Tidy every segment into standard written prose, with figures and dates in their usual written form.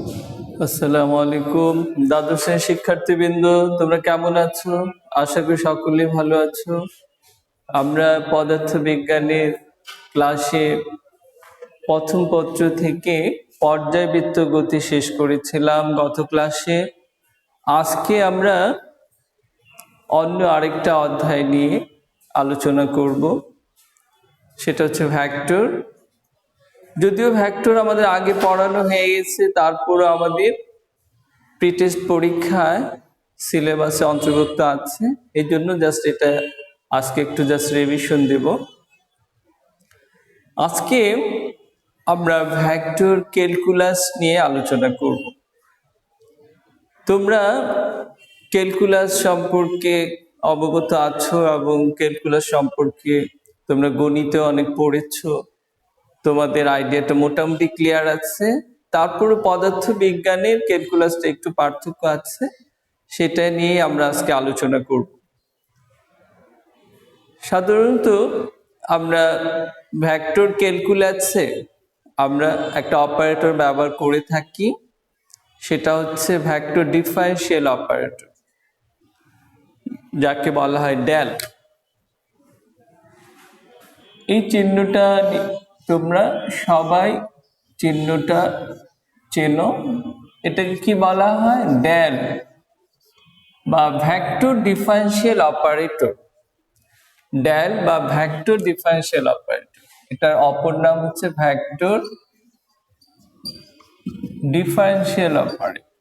আসসালামু আলাইকুম দ্বাদশ শ্রেণীর শিক্ষার্থীবৃন্দ, তোমরা কেমন আছো? আশা করি সকলেই ভালো আছো। আমরা পদার্থ বিজ্ঞানের ক্লাসে প্রথম পত্র থেকে পর্যায়বৃত্ত গতি শেষ করেছিলাম গত ক্লাসে। আজকে আমরা অন্য আরেকটা অধ্যায় নিয়ে আলোচনা করব, সেটা হচ্ছে ভেক্টর। যদিও ভেক্টর আমাদের আগে পড়ানো হয়ে গেছে, তারপরও আমাদের প্রিটেস্ট পরীক্ষায় সিলেবাসে অন্তর্ভুক্ত আছে, এই জন্য জাস্ট এটা আজকে একটু জাস্ট রিভিশন দেব। আজকে আমরা ভেক্টর ক্যালকুলাস নিয়ে আলোচনা করব। তোমরা ক্যালকুলাস সম্পর্কে অবগত আছো এবং ক্যালকুলাস সম্পর্কে তোমরা গণিতে অনেক পড়েছো, তোমাদের আইডিয়াটা মোটামুটি ক্লিয়ার আছে। তারপরে পদার্থ বিজ্ঞানের ক্যালকুলাসটা একটু পার্থক্য আছে, সেটা নিয়ে আমরা আজকে আলোচনা করব। সাধারণত আমরা ভেক্টর ক্যালকুলাসে আমরা একটা অপারেটর ব্যবহার করে থাকি, সেটা হচ্ছে ভেক্টর ডিফারেনশিয়াল অপারেটর, যাকে বলা হয় ডেল। এই চিহ্নটা তোমরা সবাই চিহ্নটা চেনো, এটাকে কি বলা হয়? ডেল বা ভেক্টর ডিফারেনশিয়াল অপারেটর। ডেল বা ভেক্টর ডিফারেনশিয়াল অপারেটর, এটার অপর নাম হচ্ছে vector differential operator.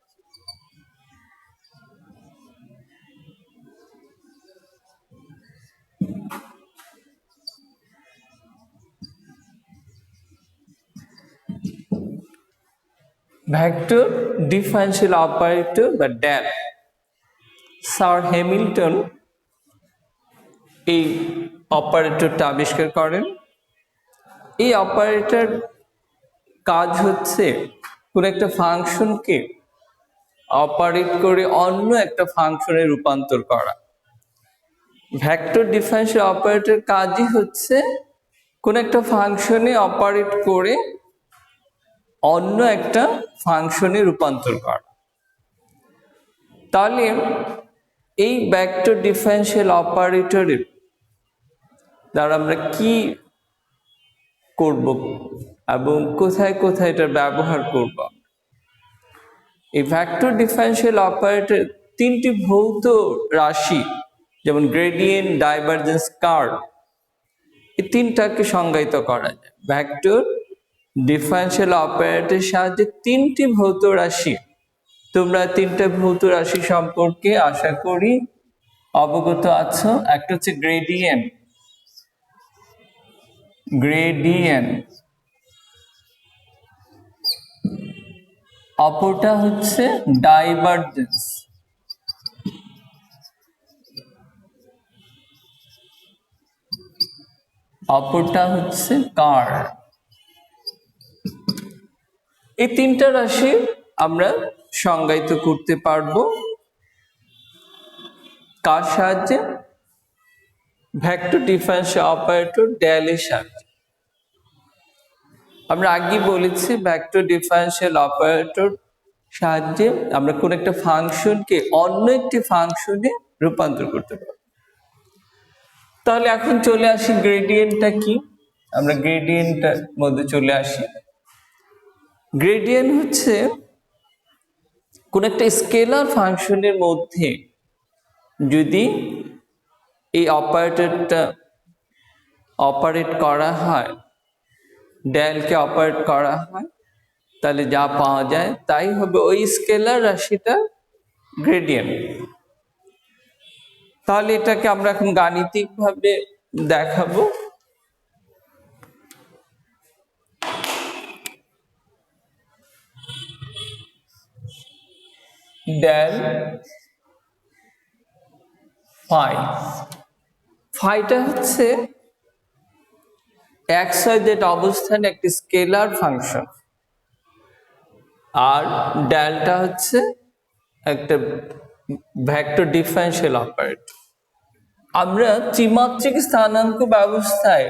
Vector differential operator বা ডেল, স্যার হ্যামিল্টন এই অপারেটরটা আবিষ্কার করেন। এই অপারেটর কাজ হচ্ছে কোন একটা ফাংশনকে অপারেট করে অন্য একটা ফাংশনে রূপান্তর করা। ভেক্টর ডিফারেনশিয়াল অপারেটর কাজই হচ্ছে কোন একটা ফাংশনে অপারেট করে অন্য একটা ফাংশনে রূপান্তর করা। তাহলে এই ভেক্টর ডিফারেনশিয়াল অপারেটরের দ্বারা আমরা কি করব এবং কোথায় কোথায় এটার ব্যবহার করব? এই ভেক্টর ডিফারেনশিয়াল অপারেটর তিনটি ভৌত রাশি, যেমন গ্রেডিয়েন্ট, ডাইভারজেন্স, কার্ল, এই তিনটাকে সংজ্ঞায়িত করা যায়। ভেক্টর ডিফারেনশিয়াল অপারেটরের সাহায্যে তিনটি ভৌত রাশি, তোমরা তিনটা ভৌত রাশি সম্পর্কে আশা করি অবগত আছো। একটা হচ্ছে গ্রেডিয়েন্ট, অপরটা হচ্ছে ডাইভারজেন্স, অপরটা হচ্ছে কার্ল। এই তিনটা রাশি আমরা সংজ্ঞায়িত করতে পারবো কার সাহায্যে? ভেক্টর ডিফারেনশিয়াল অপারেটর ডেল এর সাহায্যে। আমরা আগেই বলেছি ভেক্টর ডিফারেনশিয়াল অপারেটর সাহায্যে আমরা কোন একটা ফাংশনকে অন্য একটি ফাংশনে রূপান্তর করতে পারব। তাহলে এখন চলে আসি গ্রেডিয়েন্টটা কি, আমরা গ্রেডিয়েন্টটার মধ্যে চলে আসি। গ্রেডিয়েন্ট হচ্ছে কোন একটা স্কেলার ফাংশনের মধ্যে যদি এই অপারেটরটা অপারেট করা হয়, ডেলকে অপারেট করা হয়, তাহলে যা পাওয়া যায় তাই হবে ওই স্কেলার রাশিটা গ্রেডিয়েন্ট। তাহলে এটাকে আমরা এখন গাণিতিকভাবে দেখাবো। ডেল ফাই, ফাইটা হচ্ছে এক্স ওয়াই জেড অবস্থানে একটি স্কেলার ফাংশন, আর ডেলটা হচ্ছে একটা ভেক্টর ডিফারেনশিয়াল অপারেটর। আমরা ত্রিমাত্রিক স্থানাঙ্ক ব্যবস্থায়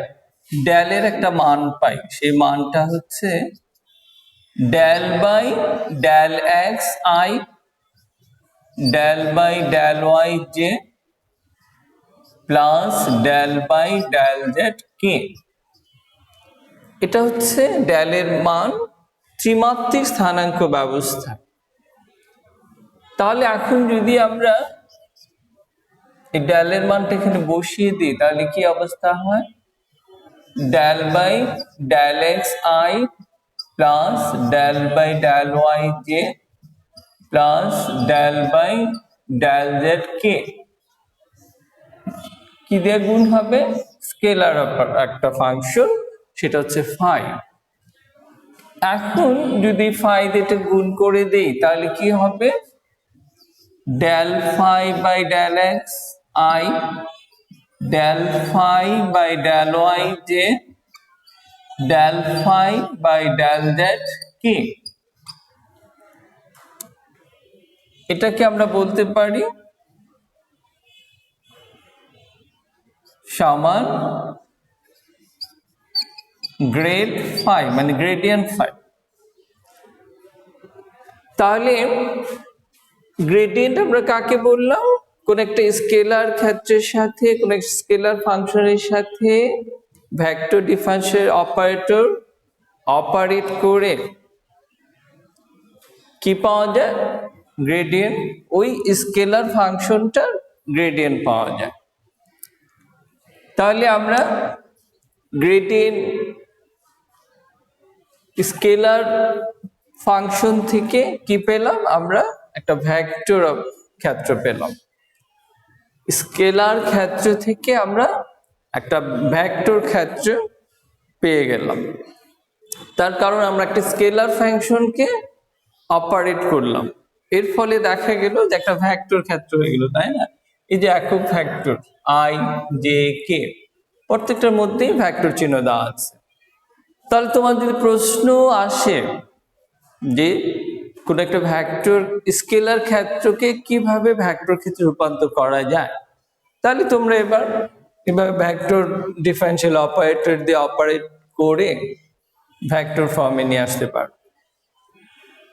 ডেলের একটা মান পাই, সেই মানটা হচ্ছে del by del x I del by del y j plus del by del z k। এটা হচ্ছে ডেলের মান ত্রিমাত্রিক স্থানাঙ্ক ব্যবস্থা। তাহলে এখন যদি আমরা এই ডেলের মানটা এখানে বসিয়ে দিই তাহলে কি অবস্থা হয়, del by del x I plus del by del y j plus del by del z k কি দিয়ে গুণ হবে, স্কেলার একটা ফাংশন, সেটা হচ্ছে ফাই। এখন যদি ফাই দিয়ে গুণ করে দেই তাহলে কি হবে, del phi by del x I del phi by del y j del phi by del z k। এটাকে আমরা বলতে পারি সমান গ্রেড ফাই, মানে গ্রেডিয়েন্ট ফাই। তাহলে গ্রেডিয়েন্ট আমরা কাকে বললাম, কোন একটা স্কেলার ক্ষেত্রের সাথে কোন একটা স্কেলার ফাংশনের সাথে ভেক্টর ডিফারেন্সিয়াল অপারেটর অপারেট করে কি পাওয়া যায়, গ্রেডিয়েন্ট। ওই স্কেলার ফাংশনটার গ্রেডিয়েন্ট পাওয়া যায়। তাহলে আমরা গ্রেডিয়েন্ট স্কেলার ফাংশন থেকে কি পেলাম, আমরা একটা ভেক্টর ক্ষেত্র পেলাম। স্কেলার ক্ষেত্র থেকে আমরা একটা ভেক্টর ক্ষেত্র পেয়ে গেলাম। তার কারণ আমরা একটা স্কেলার ফাংশনকে অপারেট করলাম, এর ফলে দেখা গেল যে একটা ভেক্টর ক্ষেত্র হয়ে গেল, তাই না? এই যে একক ভেক্টর I J K প্রত্যেকটার মধ্যেই ভেক্টর চিহ্ন দেওয়া আছে। তাহলে তোমার যদি প্রশ্ন আসে যে কোন একটা ভেক্টর স্কেলার ক্ষেত্রকে কিভাবে ভেক্টর ক্ষেত্রে রূপান্তর করা যায়, তাহলে তোমরা এভাবে ভেক্টর ডিফারেন্সিয়াল অপারেটর দিয়ে অপারেট করে ভেক্টর ফর্মে নিয়ে আসতে পারো।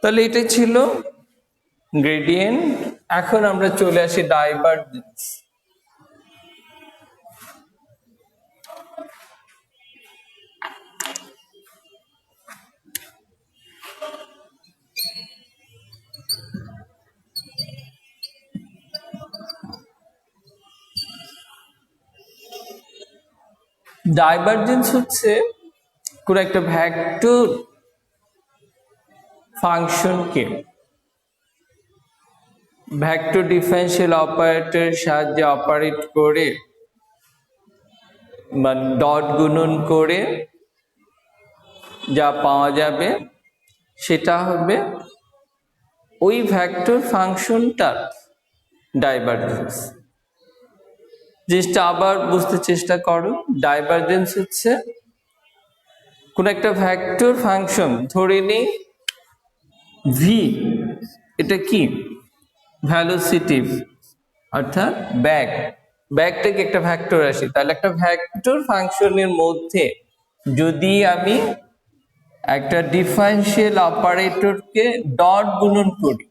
তাহলে এটাই ছিল গ্রেডিয়েন্ট। এখন আমরা চলে আসি ডাইভারজেন্স। ডাইভারজেন্স হচ্ছে কোন একটা ভেক্টর ফাংশনকে ভেক্টর ডিফারেন্সিয়াল অপারেটরের সাহায্যে অপারেট করে বা ডট গুণন করে যা পাওয়া যাবে সেটা হবে ওই ভেক্টর ফাংশনটার ডাইভারজেন্স। জিনিসটা আবার বুঝতে চেষ্টা করো। ডাইভারজেন্স হচ্ছে কোন একটা ভেক্টর ফাংশন, ধরে নেই ভি, এটা কি ভেলোসিটি অর্থাৎ ব্যাগটাকে একটা ভেক্টর আসি। তাহলে একটা ভেক্টর ফাংশনের মধ্যে যদি আমি একটা ডিফারেন্সিয়াল অপারেটরকে ডট গুণন করি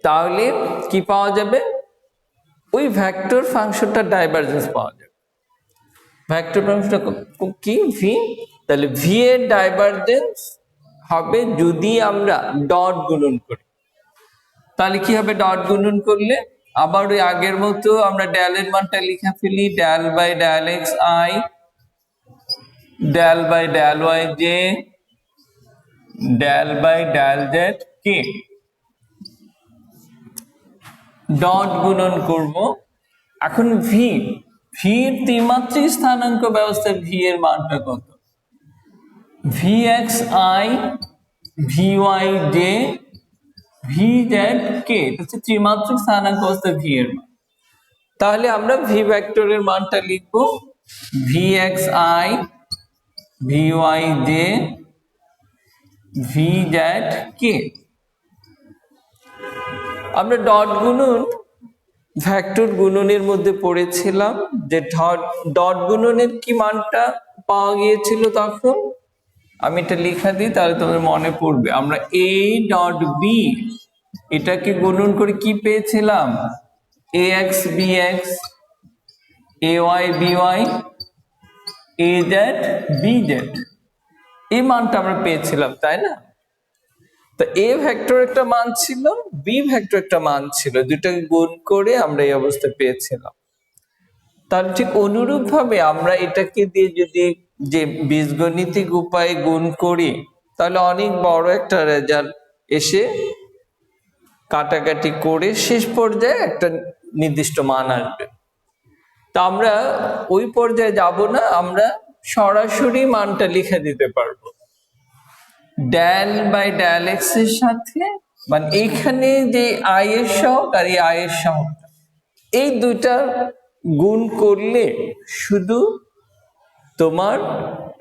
তাহলে কি পাওয়া যাবে, ওই ভেক্টর ফাংশনটার ডাইভারজেন্স পাওয়া যাবে। ভেক্টর ফাংশনটা কি ভি, তাহলে ভি এর ডাইভারজেন্স হবে যদি আমরা ডট গুণন করি। তাহলে কি হবে, ডট গুণন করলে আবার ওই আগের মতো আমরা ডেলের মানটা লিখে ফেলি, del by del X I del by del y j del by del z k। Dot গুণন করব। এখন ভি এর ত্রিমাত্রিক স্থানাঙ্ক ব্যবস্থায় ভি এর মানটা কত, V X I V Y J V Z K, হচ্ছে ত্রিমাত্রিক স্থানাঙ্ক ব্যবস্থায় ভি এর মান। তাহলে আমরা ভি ভেক্টরের মানটা লিখবো V X I V Y J V Z K. আমরা ডট গুণন ভেক্টর গুণনের মধ্যে পড়েছিলাম যে ডট গুণনের কি মানটা পাওয়া গিয়েছিল তখন, আমি এটা লিখা দিই তাহলে তোমাদের মনে পড়বে। আমরা এ ডট বি এটাকে গুণন করে কি পেয়েছিলাম? A X B X, A Y B Y, A Z B Z, এই মানটা আমরা পেয়েছিলাম, তাই না? তো এ ভেক্টর একটা মান ছিল, বি ভেক্টর একটা মান ছিল, দুটাকে গুণ করে আমরা এই অবস্থা পেয়েছিলাম। তার ঠিক অনুরূপ ভাবে আমরা এটাকে দিয়ে যদি যে বীজগণিতিক উপায়ে গুণ করি তাহলে অনেক বড় একটা রেজাল্ট এসে কাটাকাটি করে শেষ পর্যায়ে একটা নির্দিষ্ট মান আসবে। তা আমরা ওই পর্যায়ে যাব না, আমরা সরাসরি মানটা লিখে দিতে পারবো ডেল বাই ডেল এক্স এর সাথে, মানে এইখানে যে আই এর সহগ আর এই আই এর সহগ, এই দুইটা গুণ করলে শুধু তোমার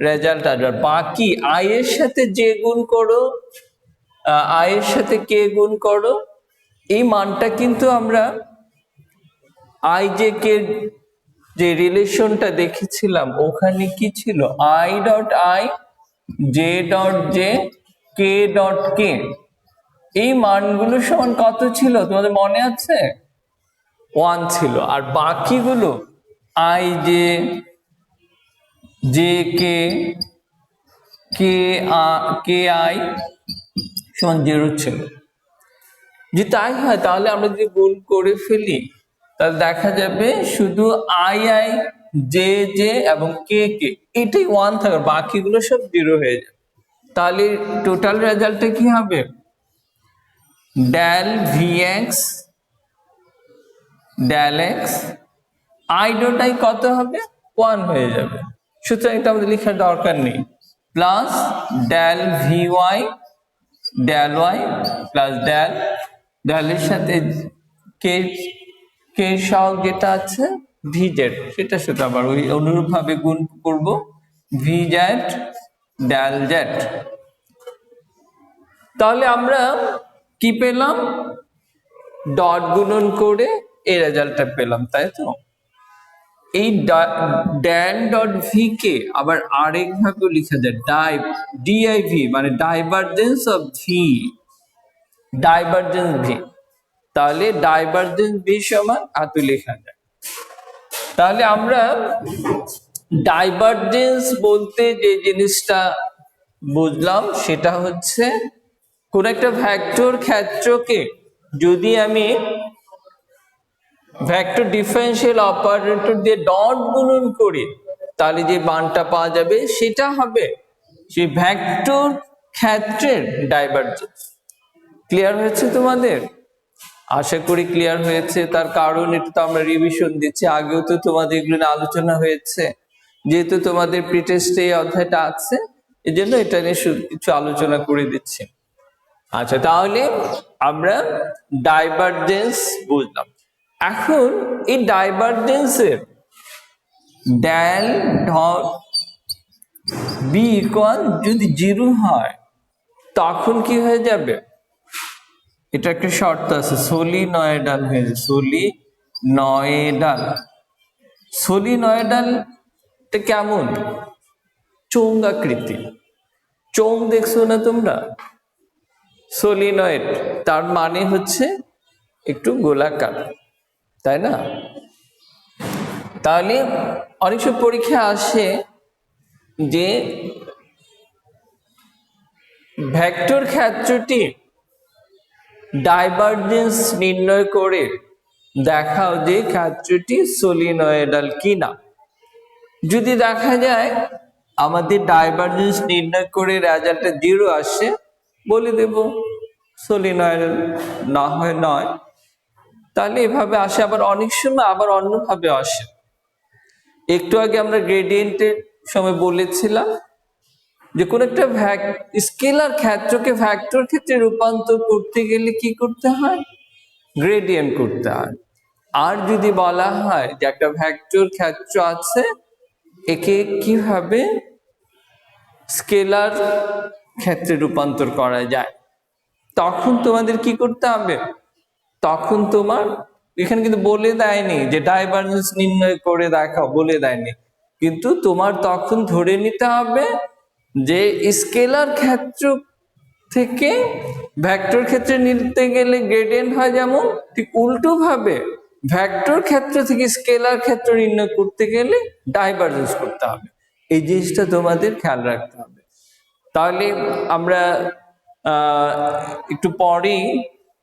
রেজাল্ট আসবে। বাকি আই এর সাথে যে গুণ করো, আই এর সাথে কে গুণ করো, এই মানটা কিন্তু আমরা আই জে কে যে রিলেশনটা দেখেছিলাম ওখানে কি ছিল? I dot I, J dot J, K dot K, এই মানগুলো সমান কত ছিল তোমাদের মনে আছে? 1 ছিল। আর বাকিগুলো I J, J K, K I সমান 0 ছিল। যদি তাই হয় তাহলে আমরা যদি গুণ করে ফেলি তাহলে দেখা যাবে শুধু আই আই, জে জে এবং কে কে এটাই 1 থাকবে, বাকিগুলো সব 0 হয়ে যাবে। তাহলে টোটাল রেজাল্টটা কি হবে? Del V X del X I dot I কত হবে? 1 হয়ে যাবে। সুতরাং এটা আমাদের লেখার দরকার নেই। Plus del V Y del Y plus del ডেলের সাথে কে কে সহগ যেটা আছে ভি জেড, সেটা সাথে আবার ওই অনুরূপ ভাবে গুণ করব ভি জেড ডেল জেড। তাহলে আমরা কি পেলাম? ডট গুণন করে এই রেজাল্টটা পেলাম, তাই তো? এই ড্যান ডট ভি কে আবার আরেক ভাবে লেখা যায় ডিআইভি, মানে divergence of V, divergence V. তাহলে ডাইভারজেন্স ভি সমান এত লেখা যায়। তাহলে আমরা ডাইভারজেন্স বলতে যে জিনিসটা বুঝলাম সেটা হচ্ছে কোন একটা ভেক্টর ক্ষেত্রকে যদি আমি ভেক্টর ডিফারেন্সিয়াল অপারেটর দিয়ে ডট গুণন করি তাহলে যে মানটা পাওয়া যাবে সেটা হবে সেই ভেক্টর ক্ষেত্রের ডাইভারজেন্স। ক্লিয়ার হয়েছে তোমাদের? আশা করি ক্লিয়ার হয়েছে। তার কারণ এটা তো আমরা রিভিশন দিচ্ছি, আগেও তো তোমাদের এগুলো নিয়ে আলোচনা হয়েছে, যেহেতু তোমাদের প্রিটেস্টে এই অধ্যায়টা আছে এই জন্য এটা নিয়ে কিছু আলোচনা করে দিচ্ছি। আচ্ছা, তাহলে আমরা ডাইভারজেন্স বুঝলাম। এখন এই ডাইভারজেন্সের ডেল ডট বি ইকুয়াল যদি 0 হয় তখন কি হয়ে যাবে? এটা একটা শর্ত আছে, সলিনয়েডাল হয়ে যাবে। সলিনয়েডাল, সলিনয়েডাল কেমন? চৌঙ্গাকৃতি। চোঙ দেখছো না তোমরা? সলিনয়েড তার মানে হচ্ছে একটু গোলাকার, তাই না? তাহলে অনেক সময় পরীক্ষা আসে যে ভেক্টর ক্ষেত্রটি ডাইভারজেন্স নির্ণয় করে দেখাও যে ক্ষেত্রটি সলিনয়েডাল কিনা। যদি দেখা যায় আমাদের ডাইভারজেন্স নির্ণয় করে রেজাল্টে 0 আসে, বলে দেব সলিনয়েডাল, না হয় নয়। তাহলে এভাবে আসে। আবার অনেক সময় আবার অন্যভাবে আসে। একটু আগে আমরা গ্রেডিয়েন্টের সময় বলেছিলাম যে কোন একটা স্কেলার ক্ষেত্রকে ভেক্টর ক্ষেত্রে রূপান্তর করতে গেলে কি করতে হয়? গ্রেডিয়েন্ট করতে হয়। আর যদি বলা হয় যে একটা ভেক্টর ক্ষেত্র আছে, একে কিভাবে স্কেলার ক্ষেত্রে রূপান্তর করা যায়, তখন তোমাদের কি করতে হবে? তখন তোমার এখানে কিন্তু বলে দেয়নি যে ডাইভারজেন্স নির্ণয় করে দেখাও, বলে দেয়নি, কিন্তু তোমার তখন ধরে নিতে হবে যে স্কেলার ক্ষেত্র থেকে ভেক্টর ক্ষেত্রে নিতে গেলে গ্রেডিয়েন্ট হয় যেমন, ঠিক উল্টো ভাবে ভেক্টর ক্ষেত্র থেকে স্কেলার ক্ষেত্র নির্ণয় করতে গেলে ডাইভারজেন্স করতে হবে। এই জিনিসটা তোমাদের খেয়াল রাখতে হবে। তাহলে আমরা একটু পরেই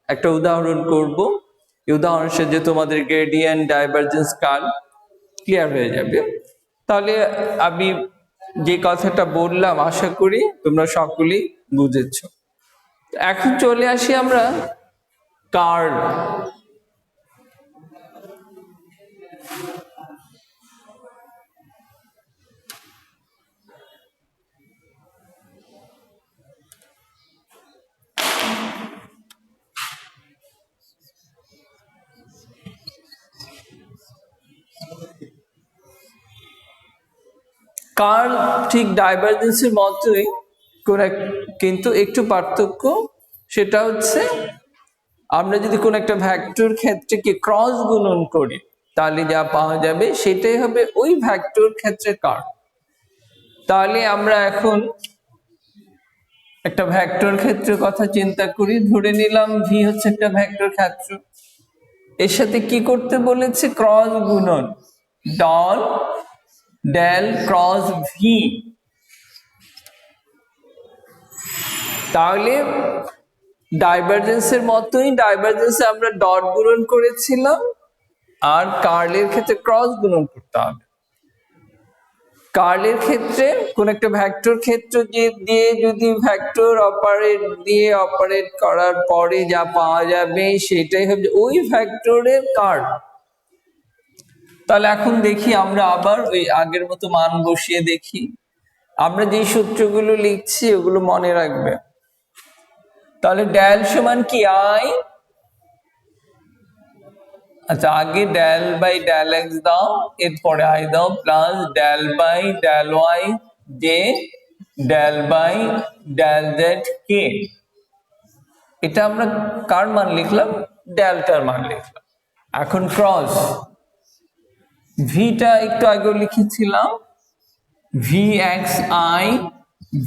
একটা উদাহরণ করব। এই উদাহরণের সাথে তোমাদের গ্রেডিয়েন্ট ডাইভারজেন্স কার্ভ ক্লিয়ার হয়ে যাবে। তাহলে আমি যে কথাটা বললাম আশা করি তোমরা সকলেই বুঝেছ। এখন চলে আসি আমরা কার্ল। কার্ল ঠিক ডাইভারজেন্সের মতোই কিন্তু একটু পার্থক্য, সেটা হচ্ছে আমরা যদি কোনো একটা ভেক্টর ক্ষেত্রকে ক্রস গুণন করি তাহলে যা পাওয়া যাবে সেটাই হবে ওই ভেক্টর ক্ষেত্রের কার্ল। তাহলে আমরা এখন একটা ভেক্টর ক্ষেত্রের কথা চিন্তা করি। ধরে নিলাম ভি হচ্ছে একটা ভেক্টর ক্ষেত্র, এর সাথে কি করতে বলেছে? ক্রস গুণন, ডেল ক্রস ভি। তাহলে ডাইভারজেন্সের মতোই ডাইভারজেন্সে আমরা ডট গুণন করেছিলাম, আর কার্লের ক্ষেত্রে ক্রস গুণন করতে হবে। কার্লের ক্ষেত্রে কোন একটা ভেক্টর ক্ষেত্র দিয়ে যদি ভেক্টর অপারেট করার পরে যা পাওয়া যাবে সেটাই হবে ওই ভেক্টরের কার্ল। তাহলে এখন দেখি আমরা আবার ওই আগের মতো মান বসিয়ে দেখি। আমরা যে সূত্রগুলো লিখছি ওগুলো মনে রাখবে। তাহলে ডেল সমান কি? আই। আচ্ছা, আগে ডেল বাই ডেল এক্স দাও, এরপরে আই দাও, plus del by del Y J del by del Z K. এটা আমরা কার মান লিখলাম? ডেল্টার মান লিখলাম। এখন ক্রস ভিটা একটু আগে লিখেছিলাম, V X I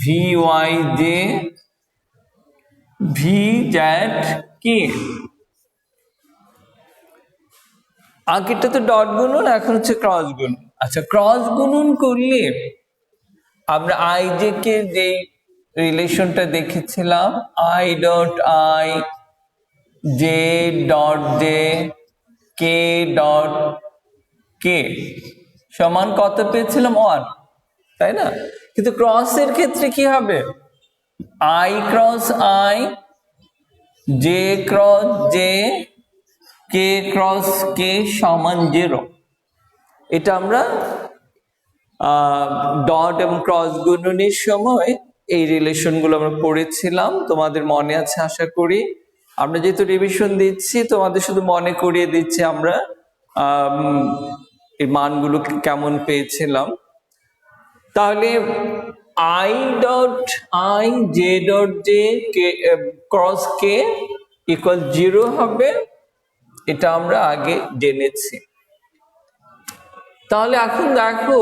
V Y J V Z K. আগেরটা তো ডট গুণন, এখন হচ্ছে ক্রস গুণন। আচ্ছা, ক্রস গুণন করলে আমরা আই জে কে যে রিলেশনটা দেখেছিলাম, I dot I J dot J K dot K সমান কত পেয়েছিলাম? 1, তাই না? কিন্তু ক্রসের ক্ষেত্রে কি হবে? I cross I, J cross J, K cross কে সমান 0। এটা আমরা ডট এবং ক্রস গুণনের সময় এই রিলেশনগুলো আমরা পড়েছিলাম, তোমাদের মনে আছে আশা করি। আমরা যেহেতু রিভিশন দিচ্ছি তোমাদের শুধু মনে করিয়ে দিচ্ছি আমরা এই মানগুলো কেমন পেয়েছিলাম। তাহলে I dot I J dot J K cross K equal 0 হবে, এটা আমরা আগে জেনেছি। তাহলে এখন দেখো,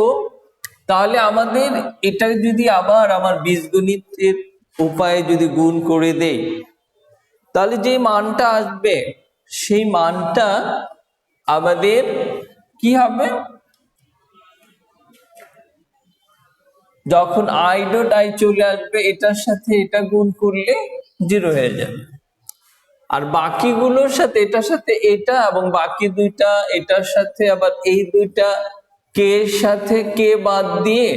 তাহলে আমাদের এটা যদি আবার আমার বীজগণিতের উপায়ে যদি গুণ করে দেই, তাহলে যে মানটা আসবে সেই মানটা আমাদের কি হবে? যখন আই ডট আই চলে আসবে এটার সাথে এটা গুণ করলে 0 হয়ে যাবে, আর বাকিগুলোর সাথে এটার সাথে এটা এবং বাকি দুইটা এটার সাথে আবার এই দুইটা কে এর সাথে কে বাদ দিয়ে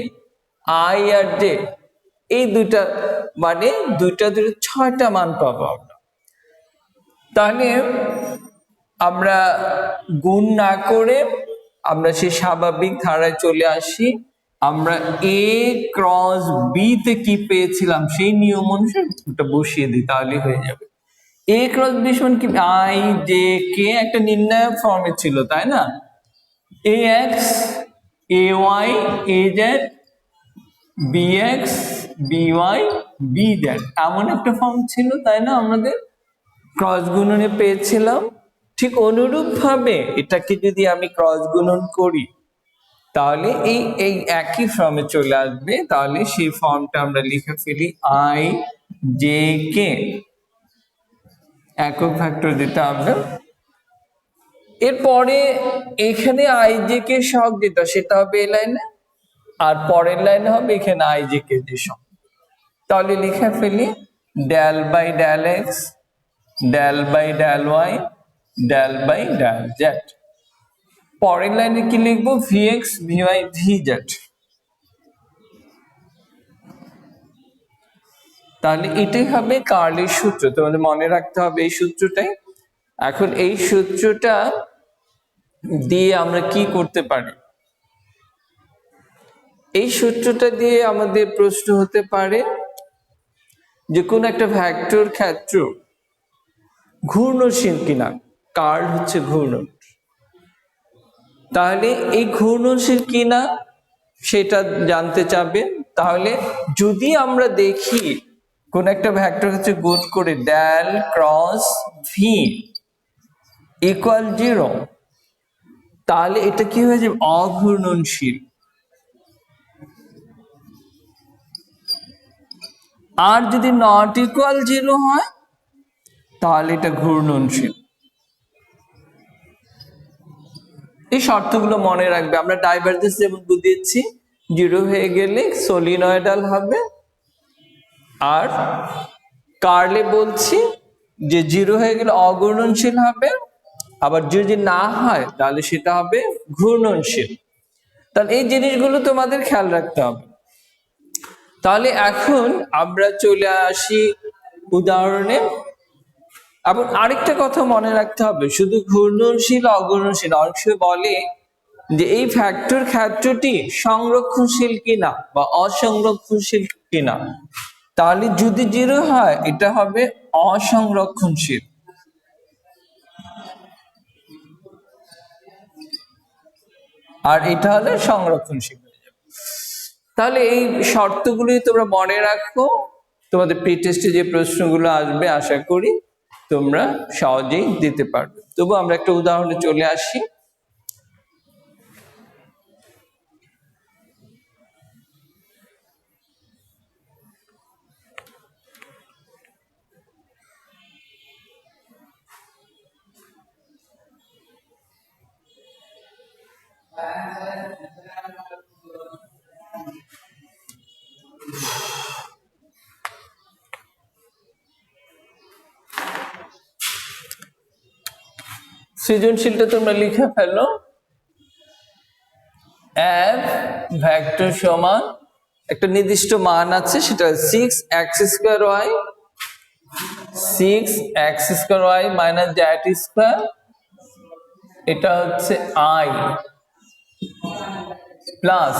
আই আর জে, এই দুইটা মানে দুইটা 6টা মান পাবো আমরা। তাহলে আমরা গুণ না করে আমরা সেই স্বাভাবিক ধারায় চলে আসি। আমরা এ ক্রস বি তে কি পেয়েছিলাম সেই নিয়ম অনুসারে ওটা বসিয়ে দিই, তাহলে হয়ে যাবে। এ ক্রস বি সমান কি? আই জে কে একটা নির্ণায়ক ফর্মে ছিল, তাই না? A X A Y A Z B X B Y B Z, এমন একটা ফর্ম ছিল, তাই না? আমাদের ক্রস গুণনে পেয়েছিলাম। ঠিক অনুরূপ ভাবে এটাকে যদি আমি ক্রস গুণন করি তাহলে এই এই একই ফর্মে চলে আসবে, তাহলে সেই ফর্মটা আমরা লিখে ফেলি আই জে কে, একক ভেক্টর দিতে হবে। এরপরে এখানে আই জে কে সহগ যেটা সেটা হবে এই লাইনে, আর পরের লাইনে হবে এখানে আই জে কে যে সহগ। তাহলে লিখে ফেলি del by del X, del by del Y, del by del Z. পরের লাইনে কি লিখবো? V X V Y V Z. তাহলে এটাই হবে কার্লের সূত্র, তোমাদের মনে রাখতে হবে এই সূত্রটাই। এখন এই সূত্রটা দিয়ে আমরা কি করতে পারি? এই সূত্রটা দিয়ে আমাদের প্রশ্ন হতে পারে যে কোন একটা ভেক্টর ক্ষেত্র ঘূর্ণনশীল কিনা, কার্ল হচ্ছে ঘূর্ণন। তাহলে এই ঘূর্ণনশীল কিনা সেটা জানতে চাবে। তাহলে যদি আমরা দেখি কোন একটা ভেক্টর হচ্ছে গুণ করে ডেল ক্রস ভি ইকুয়াল 0, তাহলে এটা কি হয়ে যাবে? অঘূর্ণনশীল। আর যদি নট ইকুয়াল 0 হয় তাহলে এটা ঘূর্ণনশীল। এই শর্তগুলো মনে রাখবে। আমরা ডাইভারজেন্স যেমন বুঝিয়েছি, 0 হয়ে গেলে সলিনয়েডাল হবে, আর কার্লে বলছি যে 0 হয়ে গেলে অঘূর্ণনশীল হবে, আবার যদি না হয় তাহলে সেটা হবে ঘূর্ণনশীল। তাহলে এই জিনিসগুলো তোমাদের খেয়াল রাখতে হবে। তাহলে এখন আমরা চলে আসি উদাহরণে। আবার আরেকটা কথা মনে রাখতে হবে, শুধু ঘূর্ণনশীল অঘূর্ণনশীল, অনেক সময় বলে যে এই ভেক্টর ক্ষেত্রটি সংরক্ষণশীল কিনা বা অসংরক্ষণশীল কিনা। তাহলে যদি 0 হয় এটা হবে অসংরক্ষণশীল, আর এটা হলে সংরক্ষণশীল। তাহলে এই শর্তগুলি তোমরা মনে রাখো, তোমাদের প্রি টেস্টে যে প্রশ্নগুলো আসবে আশা করি তোমরা সহজেই দিতে পারবে। তবু আমরা একটা উদাহরণে চলে আসি। সৃজনশীলটা তোমরা লিখে ফেলো। এফ ভেক্টর সমান একটা নির্দিষ্ট মান আছে, সেটা 6x² y, 6x² y minus z², এটা হচ্ছে i প্লাস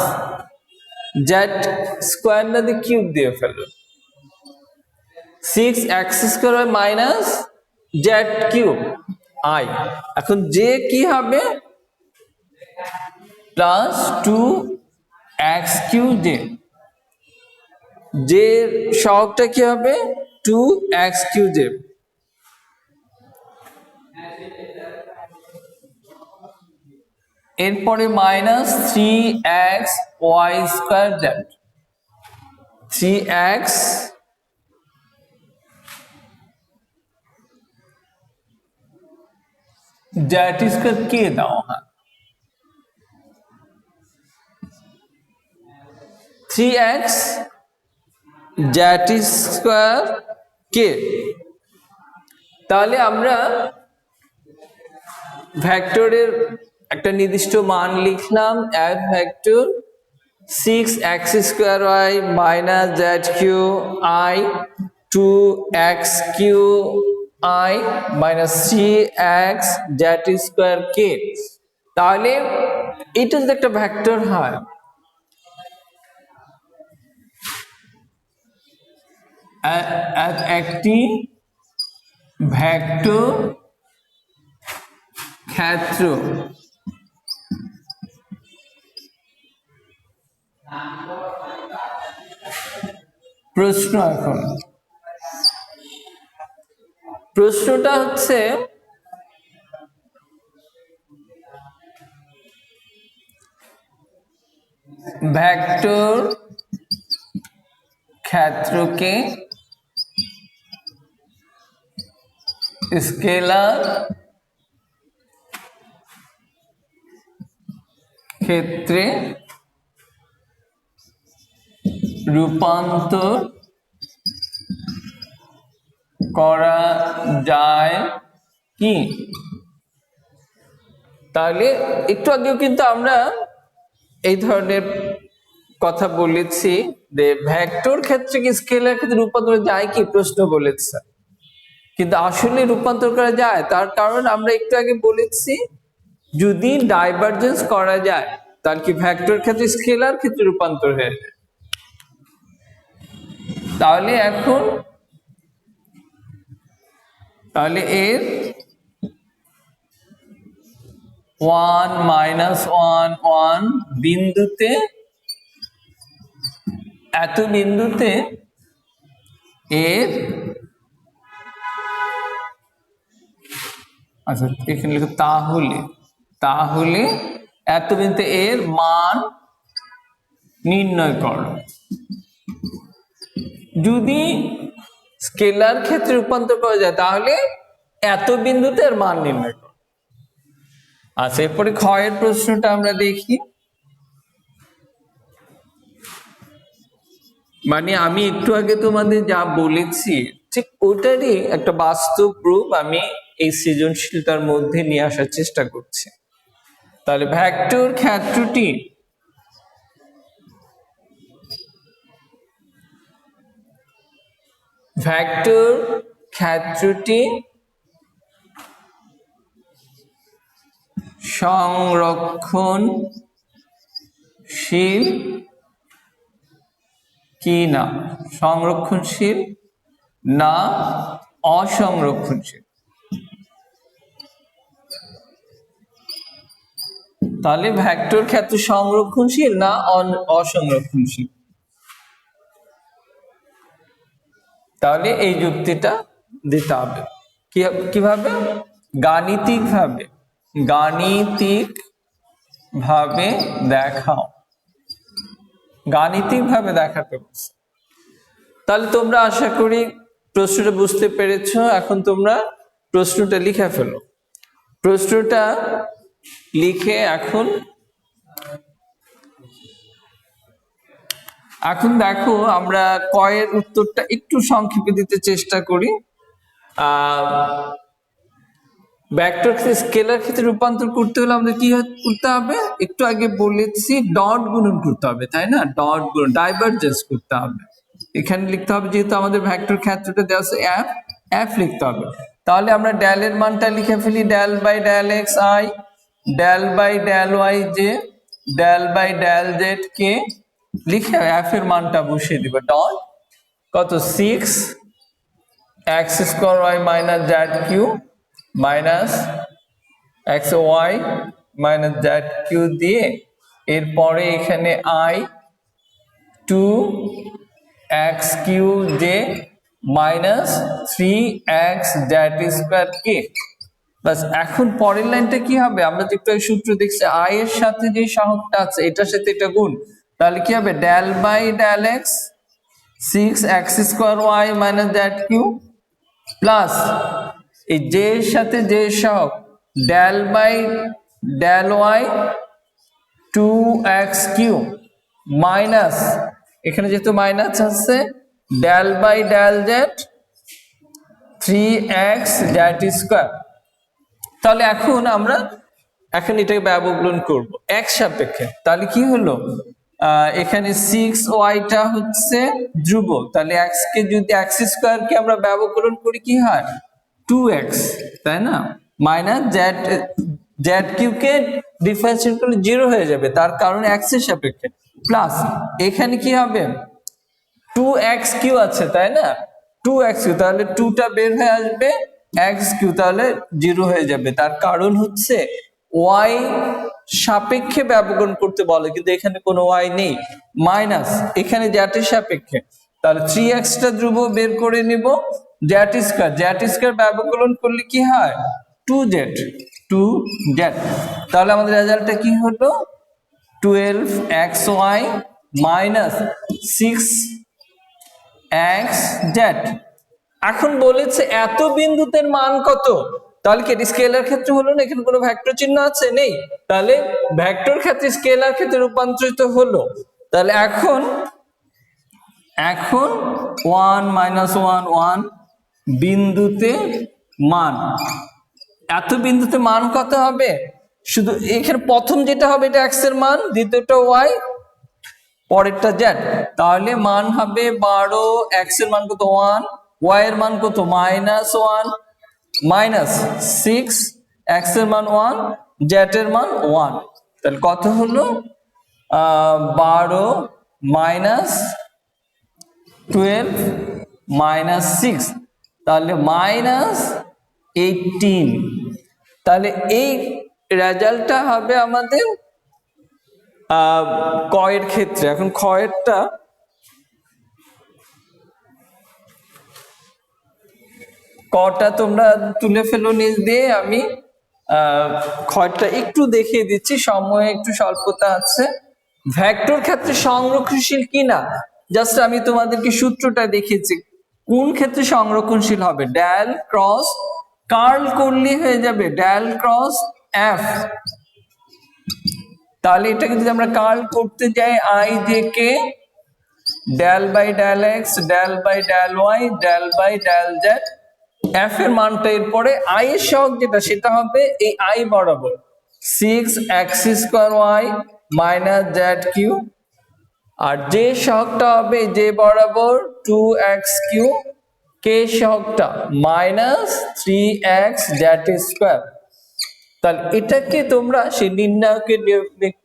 z² না দিয়ে কিউব দিয়ে ফেলো। 6x² y minus z³ i। এখন যে কি হবে? প্লাস 2x³ যে সহগটা কি হবে? 2x³। এরপরে মাইনাস 3xy²z, 3x z² কে দাও? হ্যাঁ, 3x z² কে। তাহলে আমরা ভেক্টরের একটা নির্দিষ্ট মান লিখলাম, f vector 6x² y minus z³ i 2x³ i minus 3x z² k। তাহলে এটা যদি একটা ভেক্টর হয়, একটি ভেক্টর ক্ষেত্র প্রশ্ন, এখন প্রশ্নটা হচ্ছে ভেক্টর ক্ষেত্রকে স্কেলার ক্ষেত্রে রূপান্তর করা যায় কি? তাহলে একটু আগেও কিন্তু আমরা এই ধরনের কথা বলেছি যে ভেক্টর ক্ষেত্রে কি স্কেলার ক্ষেত্রে রূপান্তর যায় কি, প্রশ্ন বলেছে, কিন্তু আসলে রূপান্তর করা যায়। তার কারণ আমরা একটু আগে বলেছি যদি ডাইভারজেন্স করা যায় তাহলে কি ভেক্টর ক্ষেত্রে স্কেলার ক্ষেত্রে রূপান্তর হয়ে যায়। তাহলে এর 1 -1 1 বিন্দুতে, এত বিন্দুতে এর, আচ্ছা এখানে লিখো তাহলে এত বিন্দুতে এর মান নির্ণয় করো। যদি স্কেলার ক্ষেত্রে রূপান্তর করা যায় তাহলে এত বিন্দুতে এর মান নির্ণয় করো। আচ্ছা এরপরে ক্ষয়ের প্রশ্নটা আমরা দেখি। মানে আমি একটু আগে তোমাদের যা বলেছি ঠিক ওটারই একটা বাস্তব রূপ আমি এই সৃজনশীলতার মধ্যে নিয়ে আসার চেষ্টা করছি। তাহলে ভেক্টর ক্ষেত্রটি সংরক্ষণশীল কি না, সংরক্ষণশীল না অসংরক্ষণশীল? তাহলে ভেক্টর ক্ষেত্র সংরক্ষণশীল না অসংরক্ষণশীল? তাহলে এই যুক্তিটা দিতে হবে কিভাবে? গাণিতিক ভাবে দেখাও, দেখাতে বলছে। তাহলে তোমরা আশা করি প্রশ্নটা বুঝতে পেরেছো। এখন তোমরা প্রশ্নটা লিখে ফেলো। প্রশ্নটা লিখে এখন দেখো আমরা কয়ের উত্তরটা একটু সংক্ষেপে দিতে চেষ্টা করি। ভেক্টর স্কেলার ক্ষেত্রে রূপান্তর করতে হলে আমাদের কি করতে হবে? একটু আগে বলেছি ডট গুণন করতে হবে, তাই না? ডট গুণন, ডাইভারজেন্স করতে হবে। এখানে লিখতে হবে যেহেতু আমাদের ভেক্টর ক্ষেত্রটা দেওয়া আছে এফ লিখতে হবে। তাহলে আমরা ডেল এর মানটা লিখে ফেলি, del by del X I, del by del Y J, del by del Z K, লিখে এফ এর মানটা বসিয়ে দিব। ডট কত 6 X square Y minus Z Q minus X Y minus Z Q দিয়ে এরপরে এখানে I 2 X Q J minus 3x Z square K. বাস এখন পরের লাইনটা কি হবে? আমরা যে একটু সূত্র দেখছি আই এর সাথে যে সহগটা আছে এটার সাথে এটা গুণ, তাহলে কি হবে? Del by del X 6x square Y minus Z Q plus এই জে এর সাথে যে সহগ del by del Y 2x Q minus এখানে যেহেতু মাইনাস আছে del by del Z 3x Z square. তাহলে এখন আমরা এটাকে ব্যবকলন করব x সাপেক্ষে। তাহলে কি হলো? এখানে 6y-টা হচ্ছে ধ্রুব, তাহলে x কে যদি x স্কোয়ার কে আমরা ব্যবকলন করি কি হয়? 2x, তাই না? মাইনাস জেড কিউ কে ডিফারেন্সিয়েট করলে 0 হয়ে যাবে, তার কারণ x এর সাপেক্ষে। প্লাস এখানে কি হবে? 2x কিউ আছে, তাই না? 2x কিউ, তাহলে 2টা বের হয়ে আসবে, x কিউ তাহলে 0 হয়ে যাবে। তার কারণ হচ্ছে y সাপেক্ষে ব্যবকলন করতে বলে, কিন্তু এখানে কোনো y নেই। মাইনাস এখানে জ্যাটের সাপেক্ষে, তাহলে 3x টা ধ্রুব বের করে নিব, জ্যাট স্কয়ার ব্যবকলন করলে কি হয়? 2z। তাহলে আমাদের রেজাল্টটা কি হলো? 12xy minus 6xz। এখন বলেছে এত বিন্দুতে মান কত, তাহলে কি স্কেলার ক্ষেত্রে হলো না? এখানে কোনো ভেক্টর চিহ্ন আছে? নেই। তাহলে ভেক্টর ক্ষেত্রে স্কেলার ক্ষেত্রে রূপান্তরিত হলো। তাহলে এখন 1 মাইনাস 1 1 বিন্দুতে মান, এত বিন্দুতে মান কত হবে? শুধু এখানে প্রথম যেটা হবে এটা x এর মান, দ্বিতীয়টা y, পরেরটা z। তাহলে মান হবে 12, x এর মান কত 1, y এর মান কত মাইনাস 1, মাইনাস 6, x এর মান 1, z এর মান 1। তাহলে কত হলো? 12 মাইনাস 12 মাইনাস 6, তাহলে মাইনাস 18। তাহলে এই রেজাল্টটা হবে আমাদের কয়ের ক্ষেত্রে। এখন ক্ষয়েরটা কটা তোমরা তুলে ফেলো নিজ দিয়ে, আমি ক্ষয়টা একটু দেখিয়ে দিচ্ছি, সময় একটু স্বল্পতা আছে। ভেক্টর ক্ষেত্রে সংরক্ষণশীল কিনা জাস্ট আমি তোমাদেরকে সূত্রটা দেখিয়েছি। কোন ক্ষেত্রে সংরক্ষণশীল হবে? ডেল ক্রস কার্ল করলে হয়ে যাবে ডেল ক্রস এফ। তাহলে এটাকে যদি আমরা কার্ল করতে যাই, I J K del by del X del by del Y del by del Z, F এর মানটা এরপরে আই এর সহগ যেটা সেটা হবে এই আই বরাবর 6x² মাইনাস জেড কিউ, আর যে সহগটা হবে যে বরাবর 2x3, কে সহগটা মাইনাস 3x² তাহলে এটাকে তোমরা সেই নির্ণায়কের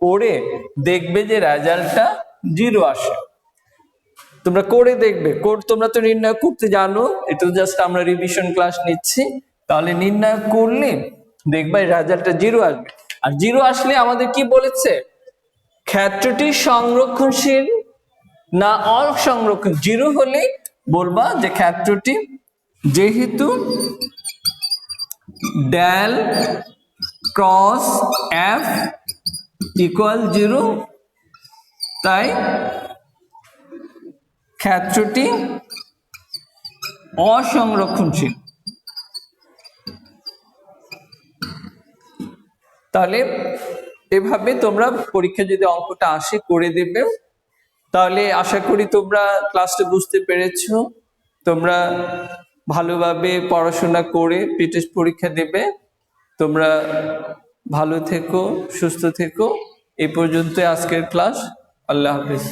করে দেখবে যে রেজাল্টটা 0 আসে। তোমরা করে দেখবে, তোমরা তো নির্ণয় করতে জানো, এটা জাস্ট আমরা রিভিশন ক্লাস নিচ্ছি। তাহলে নির্ণয় করলে দেখবে রেজাল্টটা 0 আসবে। আর 0 আসলে আমাদের কি বলেছে? ক্ষেত্রটি সংরক্ষণশীল না অসংরক্ষণ। 0 হলে বলবা যে ক্ষেত্রটি যেহেতু ডেল ক্রস এফ ইকুয়াল 0 তাই ক্ষেত্রটি অসংরক্ষণশীল। তাহলে এভাবে তোমরা পরীক্ষা যদি অঙ্কটা আসে করে দেবে। তাহলে আশা করি তোমরা ক্লাসটা বুঝতে পেরেছো। তোমরা ভালোভাবে পড়াশোনা করে প্রি-টেস্ট পরীক্ষা দেবে। তোমরা ভালো থেকো, সুস্থ থেকো। এই পর্যন্ত আজকের ক্লাস। আল্লাহ হাফেজ।